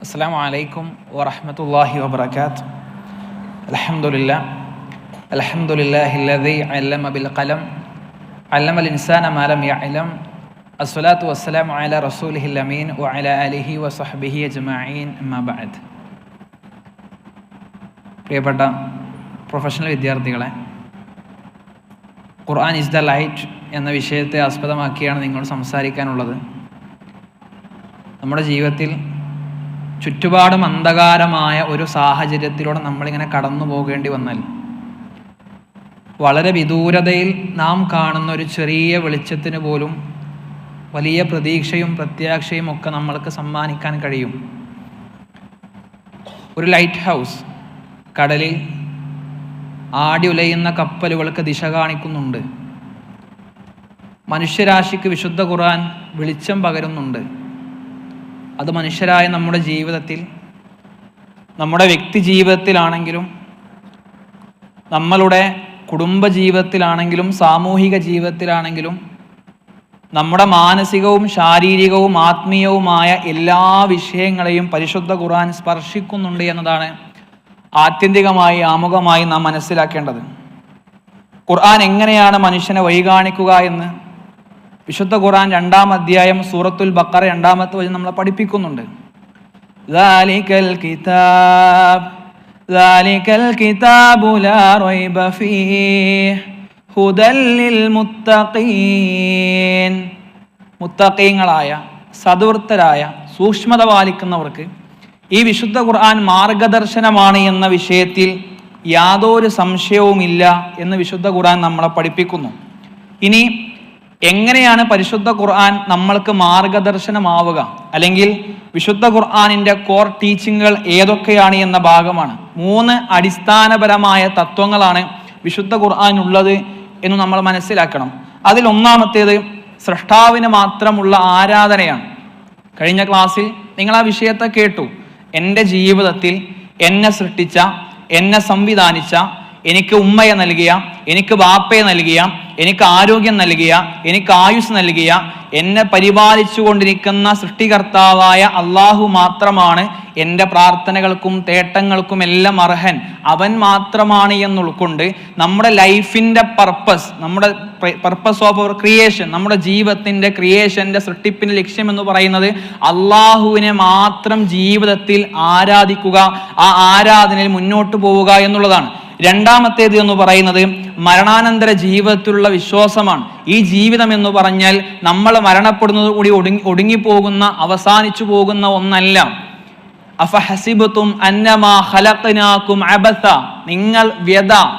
അസ്സലാമു അലൈക്കും വറഹ്മത്തുള്ളാഹി വബറകാതുഹു. അൽഹംദുലില്ലാഹില്ലദീ അല്ലമ ബിൽ ഖലം അല്ലമൽ ഇൻസാന മാ ലം യഅലം. അസ്സലാത്തു വസ്സലാമു അലാ റസൂലിഹിൽ അമീൻ വഅലാ ആലിഹി വസഹ്ബിഹി അജ്മഈൻ. അമ്മാ ബഅദ്. പ്രിയപ്പെട്ട പ്രൊഫഷണൽ വിദ്യാർത്ഥികളെ, ഖുർആൻ ഈസ് ദ ലൈറ്റ് എന്ന വിഷയത്തെ ആസ്പദമാക്കിയാണ് നിങ്ങളോട് സംസാരിക്കാനുള്ളത്. നമ്മുടെ ജീവിതത്തിൽ ചുറ്റുപാടും അന്ധകാരമായ ഒരു സാഹചര്യത്തിലൂടെ നമ്മളിങ്ങനെ കടന്നു പോകേണ്ടി വന്നാൽ വളരെ വിദൂരതയിൽ നാം കാണുന്ന ഒരു ചെറിയ വെളിച്ചത്തിന് പോലും വലിയ പ്രതീക്ഷയും പ്രത്യാശയും ഒക്കെ നമ്മൾക്ക് സമ്മാനിക്കാൻ കഴിയും. ഒരു ലൈറ്റ് ഹൗസ് കടലിൽ ആടി ഉലയുന്ന കപ്പലുകൾക്ക് ദിശ കാണിക്കുന്നുണ്ട്. മനുഷ്യരാശിക്ക് വിശുദ്ധ ഖുർആൻ വെളിച്ചം പകരുന്നുണ്ട്. അത് മനുഷ്യരായ നമ്മുടെ ജീവിതത്തിൽ, നമ്മുടെ വ്യക്തി ജീവിതത്തിലാണെങ്കിലും, നമ്മളുടെ കുടുംബ ജീവിതത്തിലാണെങ്കിലും, സാമൂഹിക ജീവിതത്തിലാണെങ്കിലും, നമ്മുടെ മാനസികവും ശാരീരികവും ആത്മീയവുമായ എല്ലാ വിഷയങ്ങളെയും പരിശുദ്ധ ഖുർആൻ സ്പർശിക്കുന്നുണ്ട് എന്നതാണ് ആത്യന്തികമായി ആമുഖമായി നാം മനസ്സിലാക്കേണ്ടത്. ഖുർആൻ എങ്ങനെയാണ് മനുഷ്യനെ വഴി കാണിക്കുക എന്ന് വിശുദ്ധ ഖുർആൻ 2-ാം അധ്യായം സൂറത്തുൽ ബഖറ 2-ാമത്തെ വചനം നമ്മളെ പഠിപ്പിക്കുന്നുണ്ട്. ദാലികൽ കിതാബു ലാ റൈബ ഫീഹി ഹുദൽ ലിൽ മുത്തഖീൻ. മുത്തഖീങ്ങളായ, സദ്വൃത്തരായ, സൂക്ഷ്മത പാലിക്കുന്നവർക്ക് ഈ വിശുദ്ധ ഖുർആൻ മാർഗദർശനമാണ് എന്ന വിഷയത്തിൽ യാതൊരു സംശയവുമില്ല എന്ന് വിശുദ്ധ ഖുർആൻ നമ്മളെ പഠിപ്പിക്കുന്നു. ഇനി എങ്ങനെയാണ് പരിശുദ്ധ ഖുർആൻ നമ്മൾക്ക് മാർഗദർശനമാവുക, അല്ലെങ്കിൽ വിശുദ്ധ ഖുർആനിൻ്റെ കോർ ടീച്ചിങ്ങുകൾ ഏതൊക്കെയാണ് എന്ന ഭാഗമാണ്. 3 അടിസ്ഥാനപരമായ തത്വങ്ങളാണ് വിശുദ്ധ ഖുർആൻ ഉള്ളത് എന്ന് നമ്മൾ മനസ്സിലാക്കണം. അതിൽ ഒന്നാമത്തേത് സൃഷ്ടാവിന് മാത്രമുള്ള ആരാധനയാണ്. കഴിഞ്ഞ ക്ലാസ്സിൽ നിങ്ങൾ ആ വിഷയത്തെ കേട്ടു. എൻ്റെ ജീവിതത്തിൽ എന്നെ സൃഷ്ടിച്ച, എന്നെ സംവിധാനിച്ച, എനിക്ക് ഉമ്മയെ നൽകിയ, എനിക്ക് ബാപ്പയെ നൽകിയ, എനിക്ക് ആരോഗ്യം നൽകിയ, എനിക്ക് ആയുസ് നൽകിയ, എന്നെ പരിപാലിച്ചു കൊണ്ടിരിക്കുന്ന സൃഷ്ടികർത്താവായ അള്ളാഹു മാത്രമാണ് എൻ്റെ പ്രാർത്ഥനകൾക്കും തേട്ടങ്ങൾക്കും എല്ലാം അർഹൻ. അവൻ മാത്രമാണ് എന്നുൾക്കൊണ്ട് നമ്മുടെ ലൈഫിൻ്റെ നമ്മുടെ പർപ്പസ് ഓഫ് അവർ ക്രിയേഷൻ, നമ്മുടെ ജീവിതത്തിൻ്റെ ക്രിയേഷൻ്റെ സൃഷ്ടിപ്പിൻ്റെ ലക്ഷ്യം എന്ന് പറയുന്നത് അള്ളാഹുവിനെ മാത്രം ജീവിതത്തിൽ ആരാധിക്കുക, ആ ആരാധനയിൽ മുന്നോട്ട് പോവുക എന്നുള്ളതാണ്. രണ്ടാമത്തേത് എന്ന് പറയുന്നത് മരണാനന്തര ജീവിതത്തിലുള്ള വിശ്വാസമാണ്. ഈ ജീവിതം എന്ന് പറഞ്ഞാൽ നമ്മൾ മരണപ്പെടുന്നത് കൂടി ഒടുങ്ങിപ്പോകുന്ന, അവസാനിച്ചു പോകുന്ന ഒന്നല്ല. അഫഹസിബതും അന്നമാ ഖലഖനാകും അബസ, നിങ്ങൾ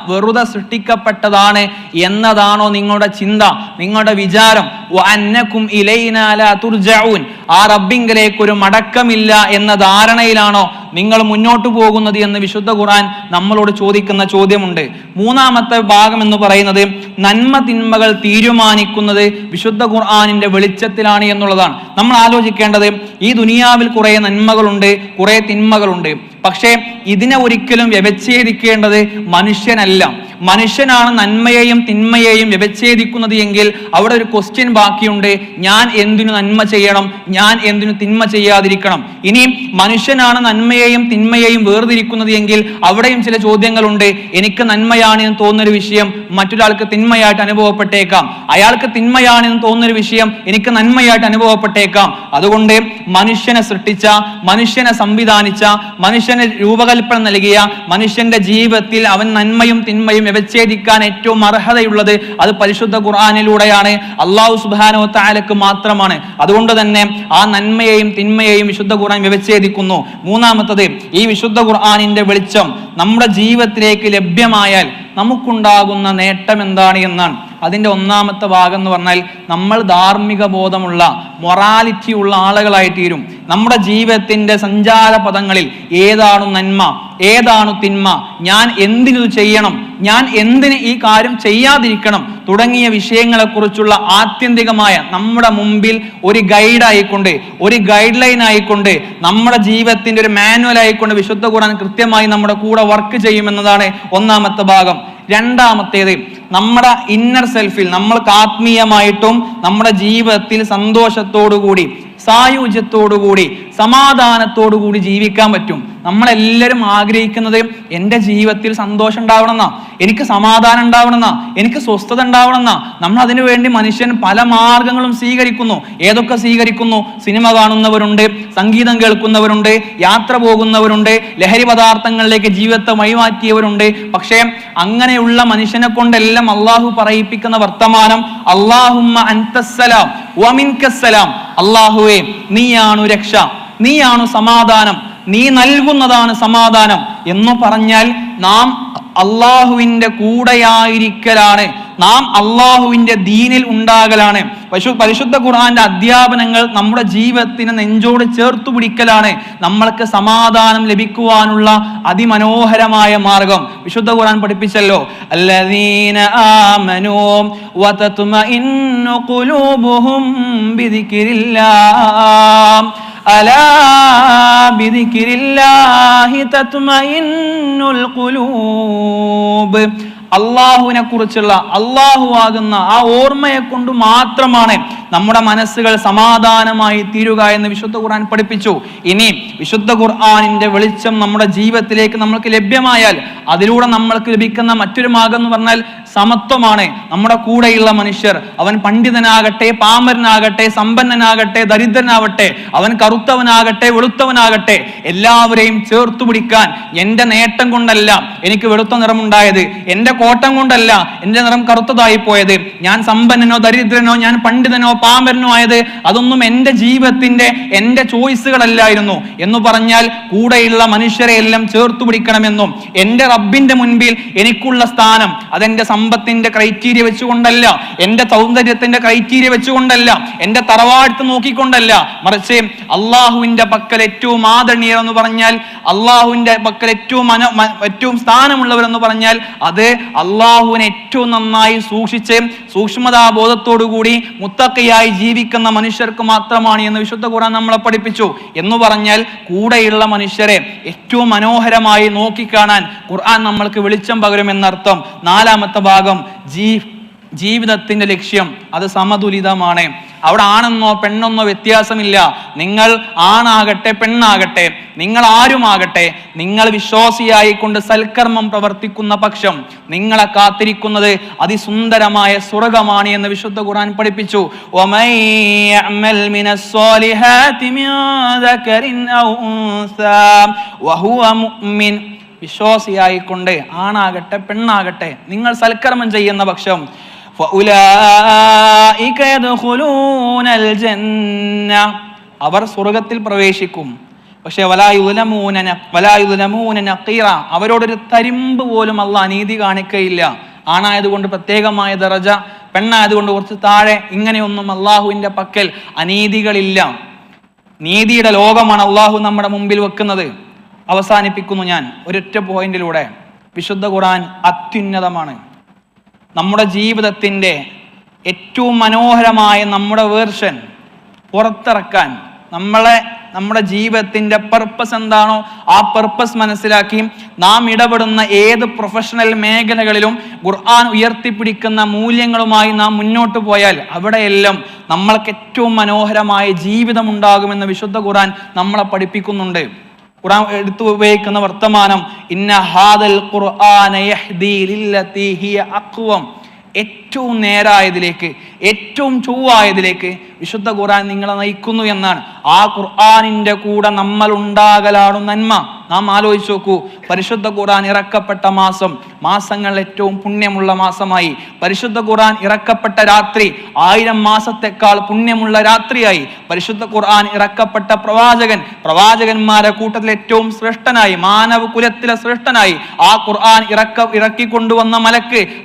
വെറുതെ സൃഷ്ടിക്കപ്പെട്ടതാണ് എന്നതാണോ നിങ്ങളുടെ ചിന്ത, നിങ്ങളുടെ വിചാരം? വഅന്നകും ഇലൈനാ ലാ തുർജഊൻ, ആ റബ്ബിങ്കലേക്ക് ഒരു മടക്കമില്ല എന്ന ധാരണയിലാണോ നിങ്ങൾ മുന്നോട്ട് പോകുന്നത് എന്ന് വിശുദ്ധ ഖുർആൻ നമ്മളോട് ചോദിക്കുന്ന ചോദ്യമുണ്ട്. 3-ാമത്തെ ഭാഗം എന്ന് പറയുന്നത് നന്മ തിന്മകൾ തീരുമാനിക്കുന്നത് വിശുദ്ധ ഖുർആനിന്റെ വെളിച്ചത്തിലാണ് എന്നുള്ളതാണ്. നമ്മൾ ആലോചിക്കേണ്ടത്, ഈ ദുനിയാവിൽ കുറെ നന്മകളുണ്ട്, കുറെ തിന്മകളുണ്ട്. പക്ഷേ ഇതിനെ ഒരിക്കലും വ്യവച്ഛേദിക്കേണ്ടത് മനുഷ്യനല്ല. മനുഷ്യനാണ് നന്മയെയും തിന്മയെയും വ്യവച്ഛേദിക്കുന്നത് എങ്കിൽ അവിടെ ഒരു ക്വസ്റ്റ്യൻ ബാക്കിയുണ്ട്: ഞാൻ എന്തിനു നന്മ ചെയ്യണം, ഞാൻ എന്തിനു തിന്മ ചെയ്യാതിരിക്കണം? ഇനി മനുഷ്യനാണ് നന്മയെയും തിന്മയെയും വേർതിരിക്കുന്നത് എങ്കിൽ അവിടെയും ചില ചോദ്യങ്ങളുണ്ട്. എനിക്ക് നന്മയാണെന്ന് തോന്നുന്നൊരു വിഷയം മറ്റൊരാൾക്ക് തിന്മയായിട്ട് അനുഭവപ്പെട്ടേക്കാം. അയാൾക്ക് തിന്മയാണെന്ന് തോന്നുന്നൊരു വിഷയം എനിക്ക് നന്മയായിട്ട് അനുഭവപ്പെട്ടേക്കാം. അതുകൊണ്ട് മനുഷ്യനെ സൃഷ്ടിച്ച, മനുഷ്യനെ സംവിധാനിച്ച, മനുഷ്യനെ രൂപകൽപ്പന നൽകിയ മനുഷ്യന്റെ ജീവിതത്തിൽ അവൻ നന്മയും തിന്മയും വ്യവച്ഛേദിക്കാൻ ഏറ്റവും അർഹതയുള്ളത് അത് പരിശുദ്ധ ഖുർആനിലൂടെയാണ്. അല്ലാഹു സുബ്ഹാനഹു വ തആലക്ക് മാത്രമാണ്. അതുകൊണ്ട് തന്നെ ആ നന്മയെയും തിന്മയെയും വിശുദ്ധ ഖുർആൻ വ്യവച്ഛേദിക്കുന്നു. 3-ാമത്തത്, ഈ വിശുദ്ധ ഖുർആനിന്റെ വെളിച്ചം നമ്മുടെ ജീവിതത്തിലേക്ക് ലഭ്യമായാൽ നമുക്കുണ്ടാകുന്ന നേട്ടം എന്താണ് എന്നാണ്. അതിൻ്റെ 1-ാമത്തെ ഭാഗം എന്ന് പറഞ്ഞാൽ നമ്മൾ ധാർമ്മിക ബോധമുള്ള, മൊറാലിറ്റി ഉള്ള ആളുകളായി തീരും. നമ്മുടെ ജീവിതത്തിൻ്റെ സഞ്ചാര പദങ്ങളിൽ ഏതാണ് നന്മ, ഏതാണ് തിന്മ, ഞാൻ എന്തിനു ചെയ്യണം, ഞാൻ എന്തിന് ഈ കാര്യം ചെയ്യാതിരിക്കണം തുടങ്ങിയ വിഷയങ്ങളെക്കുറിച്ചുള്ള ആത്യന്തികമായ നമ്മുടെ മുമ്പിൽ ഒരു ഗൈഡായിക്കൊണ്ട്, ഒരു ഗൈഡ് ലൈൻ ആയിക്കൊണ്ട്, നമ്മുടെ ജീവിതത്തിൻ്റെ ഒരു മാനുവൽ ആയിക്കൊണ്ട് വിശുദ്ധ ഖുർആൻ കൃത്യമായി നമ്മുടെ കൂടെ വർക്ക് ചെയ്യുമെന്നതാണ് 1-ാമത്തെ ഭാഗം. 2-ാമത്തേത്, നമ്മുടെ ഇന്നർ സെൽഫിൽ നമ്മൾക്ക് ആത്മീയമായിട്ടും നമ്മുടെ ജീവിതത്തിൽ സന്തോഷത്തോടുകൂടി സായുജ്യത്തോടുകൂടി സമാധാനത്തോടുകൂടി ജീവിക്കാൻ പറ്റും. നമ്മളെല്ലാവരും ആഗ്രഹിക്കുന്നത് എൻ്റെ ജീവിതത്തിൽ സന്തോഷം ഉണ്ടാവണമെന്നാ, എനിക്ക് സമാധാനം ഉണ്ടാവണമെന്നാ, എനിക്ക് സ്വസ്ഥത ഉണ്ടാവണമെന്നാ. നമ്മൾ അതിനു വേണ്ടി മനുഷ്യൻ പല മാർഗങ്ങളും സ്വീകരിക്കുന്നു. ഏതൊക്കെ സ്വീകരിക്കുന്നു? സിനിമ കാണുന്നവരുണ്ട്, സംഗീതം കേൾക്കുന്നവരുണ്ട്, യാത്ര പോകുന്നവരുണ്ട്, ലഹരി പദാർത്ഥങ്ങളിലേക്ക് ജീവിതത്തെ വഴിമാറ്റിയവരുണ്ട്. പക്ഷേ അങ്ങനെയുള്ള മനുഷ്യനെ കൊണ്ടെല്ലാം അള്ളാഹു പറയിപ്പിക്കുന്ന വർത്തമാനം അല്ലാഹുമ്മ അൻതസ്സലാം വമിൻകസ്സലാം, അള്ളാഹുവേ നീയാണു രക്ഷ, നീയാണു സമാധാനം, നീ നൽകുന്നതാണ് സമാധാനം എന്ന് പറഞ്ഞാൽ നാം അള്ളാഹുവിന്റെ കൂടെയായിരിക്കലാണ്, നാം അള്ളാഹുവിന്റെ ദീനിൽ ഉണ്ടാകലാണ്. പരിശുദ്ധ ഖുർആന്റെ അധ്യാപനങ്ങൾ നമ്മുടെ ജീവിതത്തിന് നെഞ്ചോട് ചേർത്തു പിടിക്കലാണ് നമ്മൾക്ക് സമാധാനം ലഭിക്കുവാനുള്ള അതിമനോഹരമായ മാർഗം. വിശുദ്ധ ഖുർആൻ പഠിപ്പിച്ചല്ലോ, അല്ലദീന ആമനൂ വതത്മഇന്നു ഖുലൂബുഹും ബിദിക്രില്ലാഹ് അലാ ബിദിക്രില്ലാഹി തത്മഇന്നുൽ ഖുലൂബ്. അള്ളാഹുവിനെ കുറിച്ചുള്ള, അള്ളാഹു ആകുന്ന ആ ഓർമ്മയെ കൊണ്ട് മാത്രമാണ് നമ്മുടെ മനസ്സുകൾ സമാധാനമായി തീരുക എന്ന് വിശുദ്ധ ഖുർആൻ പഠിപ്പിച്ചു. ഇനി വിശുദ്ധ ഖുർആനിന്റെ വെളിച്ചം നമ്മുടെ ജീവിതത്തിലേക്ക് നമ്മൾക്ക് ലഭ്യമായാൽ അതിലൂടെ നമ്മൾക്ക് ലഭിക്കുന്ന മറ്റൊരു മാർഗം എന്ന് പറഞ്ഞാൽ സമത്വമാണ്. നമ്മുടെ കൂടെയുള്ള മനുഷ്യർ, അവൻ പണ്ഡിതനാകട്ടെ, പാമരനാകട്ടെ, സമ്പന്നനാകട്ടെ, ദരിദ്രനാവട്ടെ, അവൻ കറുത്തവനാകട്ടെ, വെളുത്തവനാകട്ടെ, എല്ലാവരെയും ചേർത്തു പിടിക്കാൻ എൻ്റെ നേട്ടം കൊണ്ടല്ല എനിക്ക് വെളുത്ത നിറമുണ്ടായത്, എൻ്റെ കോട്ടം കൊണ്ടല്ല എൻ്റെ നിറം കറുത്തതായി പോയത്, ഞാൻ സമ്പന്നനോ ദരിദ്രനോ ഞാൻ പണ്ഡിതനോ പാമരനോ ആയത് അതൊന്നും എൻ്റെ ജീവിതത്തിന്റെ എൻ്റെ ചോയ്സുകളല്ലായിരുന്നു എന്ന് പറഞ്ഞാൽ കൂടെയുള്ള മനുഷ്യരെ എല്ലാം ചേർത്തു പിടിക്കണമെന്നും എൻ്റെ റബ്ബിന്റെ മുൻപിൽ എനിക്കുള്ള സ്ഥാനം അതെന്റെ സമ്പത്തിന്റെ ക്രൈറ്റീരിയ വെച്ചുകൊണ്ടല്ല, എൻ്റെ സൗന്ദര്യത്തിന്റെ ക്രൈറ്റീരിയ വെച്ചുകൊണ്ടല്ല, എൻ്റെ തറവാട്ട് നോക്കിക്കൊണ്ടല്ല, മറിച്ച് അള്ളാഹുവിന്റെ പക്കൽ ഏറ്റവും ആദരണീയർ എന്ന് പറഞ്ഞാൽ, അള്ളാഹുവിന്റെ പക്കൽ ഏറ്റവും സ്ഥാനമുള്ളവരെന്ന് പറഞ്ഞാൽ അത് അള്ളാഹുവിനെ ഏറ്റവും നന്നായി സൂക്ഷിച്ച് സൂക്ഷ്മതാബോധത്തോടുകൂടി മുത്തഖിയായി ജീവിക്കുന്ന മനുഷ്യർക്ക് മാത്രമാണ് എന്ന് വിശുദ്ധ ഖുർആൻ നമ്മളെ പഠിപ്പിച്ചു. എന്ന് പറഞ്ഞാൽ കൂടെയുള്ള മനുഷ്യരെ ഏറ്റവും മനോഹരമായി നോക്കിക്കാണാൻ ഖുർആൻ നമ്മൾക്ക് വെളിച്ചം പകരുമെന്നർത്ഥം. നാലാമത്തെ ഭാഗം ജീവിതത്തിന്റെ ലക്ഷ്യം അത് സമതുലിതമാണ്. അവിടെ ആണെന്നോ പെണ്ണെന്നോ വ്യത്യാസമില്ല. നിങ്ങൾ ആണാകട്ടെ പെണ്ണാകട്ടെ, നിങ്ങൾ ആരുമാകട്ടെ, നിങ്ങൾ വിശ്വാസിയായിക്കൊണ്ട് സൽക്കർമ്മം പ്രവർത്തിക്കുന്ന പക്ഷം നിങ്ങളെ കാത്തിരിക്കുന്നത് അതിസുന്ദരമായ സ്വർഗമാണ് എന്ന് വിശുദ്ധ ഖുർആൻ പഠിപ്പിച്ചു. വിശ്വാസിയായിക്കൊണ്ട് ആണാകട്ടെ പെണ്ണാകട്ടെ നിങ്ങൾ സൽക്കർമ്മം ചെയ്യുന്ന പക്ഷം അവർ സ്വർഗത്തിൽ പ്രവേശിക്കും. പക്ഷെ അവരോടൊരു തരിമ്പ് പോലും അള്ളാഹ് അനീതി കാണിക്കയില്ല. ആണായതുകൊണ്ട് പ്രത്യേകമായ ദറജ, പെണ്ണായതുകൊണ്ട് കുറച്ച് താഴെ, ഇങ്ങനെയൊന്നും അള്ളാഹുവിന്റെ പക്കൽ അനീതികളില്ല. നീതിയുടെ ലോകമാണ് അള്ളാഹു നമ്മുടെ മുമ്പിൽ വെക്കുന്നത്. അവസാനിപ്പിക്കുന്നു ഞാൻ ഒരൊറ്റ പോയിന്റിലൂടെ. വിശുദ്ധ ഖുർആൻ അത്യുന്നതമാണ്. നമ്മുടെ ജീവിതത്തിൻ്റെ ഏറ്റവും മനോഹരമായ നമ്മുടെ വേർഷൻ പുറത്തിറക്കാൻ, നമ്മുടെ ജീവിതത്തിൻ്റെ പർപ്പസ് എന്താണോ ആ പർപ്പസ് മനസ്സിലാക്കി നാം ഇടപെടുന്ന ഏത് പ്രൊഫഷണൽ മേഖലകളിലും ഖുർആൻ ഉയർത്തിപ്പിടിക്കുന്ന മൂല്യങ്ങളുമായി നാം മുന്നോട്ട് പോയാൽ അവിടെയെല്ലാം നമ്മൾക്ക് ഏറ്റവും മനോഹരമായ ജീവിതം ഉണ്ടാകുമെന്ന് വിശുദ്ധ ഖുർആൻ നമ്മളെ പഠിപ്പിക്കുന്നുണ്ട്. ഖുർആൻ എടുത്തു ഉപയോഗിക്കുന്ന വർത്തമാനം ഇന്ന ഹാദൽ ഖുർആന യഹ്ദി ലില്ലതി ഹിയ അഖ്വം, ഏറ്റവും നേരായതിലേക്ക്, ഏറ്റവും ചൊവ്വായതിലേക്ക് വിശുദ്ധ ഖുർആൻ നിങ്ങളെ നയിക്കുന്നു എന്നാണ്. ആ ഖുർആനിന്റെ കൂടെ നമ്മൾ ഉണ്ടാകലാണ് നന്മ. നാം ആലോചിച്ച് നോക്കൂ, പരിശുദ്ധ ഖുർആൻ ഇറക്കപ്പെട്ട മാസങ്ങൾ ഏറ്റവും പുണ്യമുള്ള മാസമായി. പരിശുദ്ധ ഖുർആൻ ഇറക്കപ്പെട്ട രാത്രി 1000 മാസത്തെക്കാൾ പുണ്യമുള്ള രാത്രിയായി. പരിശുദ്ധ ഖുർആൻ ഇറക്കപ്പെട്ട പ്രവാചകന്മാരെ കൂട്ടത്തിൽ ഏറ്റവും ശ്രേഷ്ഠനായി, മാനവ കുലത്തിലെ ശ്രേഷ്ഠനായി ആ ഖുർആൻ ഇറക്കിക്കൊണ്ടുവന്ന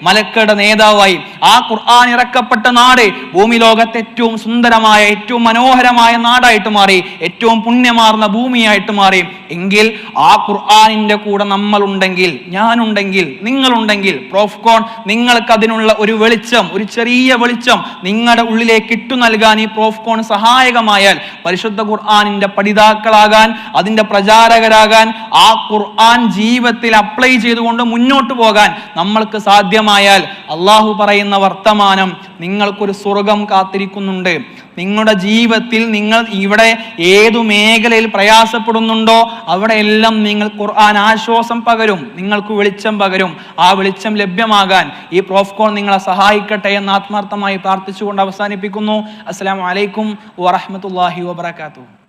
മലക്കുകളുടെ നേതാവായി. ആ ഖുർആൻ ഇറക്കപ്പെട്ട നാട് ഭൂമി ലോകത്തെ ഏറ്റവും സുന്ദരമായ, ഏറ്റവും മനോഹരമായ നാടായിട്ട് മാറി, ഏറ്റവും പുണ്യമാർന്ന ഭൂമിയായിട്ട് മാറി. എങ്കിൽ ആ ഖുർആനിന്റെ കൂടെ നമ്മളുണ്ടെങ്കിൽ, ഞാനുണ്ടെങ്കിൽ, നിങ്ങളുണ്ടെങ്കിൽ, പ്രോഫ്കോൺ നിങ്ങൾക്ക് അതിനുള്ള ഒരു വെളിച്ചം, ഒരു ചെറിയ വെളിച്ചം നിങ്ങളുടെ ഉള്ളിലേക്ക് ഇട്ടു നൽകാൻ ഈ പ്രോഫ്കോൺ സഹായകമായാൽ, പരിശുദ്ധ ഖുർആനിന്റെ പഠിതാക്കളാകാൻ, അതിന്റെ പ്രചാരകരാകാൻ, ആ ഖുർആൻ ജീവിതത്തിൽ അപ്ലൈ ചെയ്തുകൊണ്ട് മുന്നോട്ട് പോകാൻ നമ്മൾക്ക് സാധ്യമായാൽ, അള്ളാഹു പറയുന്ന വർത്തമാനം, നിങ്ങൾക്കൊരു സ്വർഗം കാത്തിരിക്കുന്നുണ്ട്. നിങ്ങളുടെ ജീവിതത്തിൽ നിങ്ങൾ ഇവിടെ ഏതു മേഖലയിൽ പ്രയാസപ്പെടുന്നുണ്ടോ അവിടെ എല്ലാം നിങ്ങൾ ഖുർആൻ ആശ്വാസം പകരും, നിങ്ങൾക്ക് വെളിച്ചം പകരും. ആ വെളിച്ചം ലഭ്യമാകാൻ ഈ പ്രോഫ്കോൺ നിങ്ങളെ സഹായിക്കട്ടെ എന്ന് ആത്മാർത്ഥമായി പ്രാർത്ഥിച്ചുകൊണ്ട് അവസാനിപ്പിക്കുന്നു. അസ്സലാമു അലൈക്കും വറഹ്മത്തുള്ളാഹി വബറകാതുഹു.